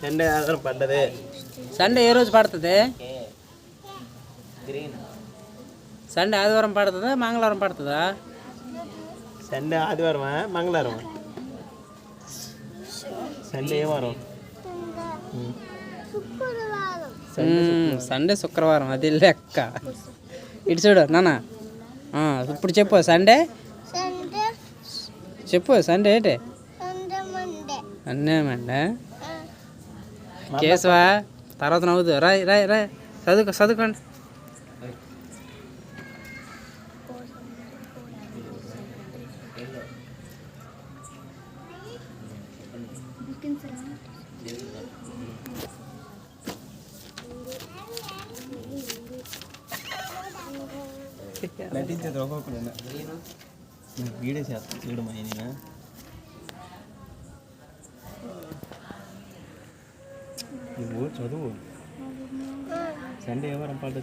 Sunday ఆదివారం పడ్డది. Sunday ఏ రోజు పడుతుంది? సండే ఆదివారం పడుతుందా మంగళవారం పడుతుందా? సండే ఆదివారమా మంగళవారమా? సండే ఏ వారం? సండే శుక్రవారం, అది లెక్క. ఇటు చూడు నాన్న, ఇప్పుడు చెప్పు సండే చెప్పు. సండే ఏంటి? అన్నేమండే కేశవా, తర్వాత నవ్వుదు. రాయ్ రాయ్ రాయ్, చదువుకోండి. నటించేది ఒక్కొక్కడు వీడియో చేస్తా చూడు మా నేను నువ్వు చదువు. సండే ఏ వారం పడ్డది?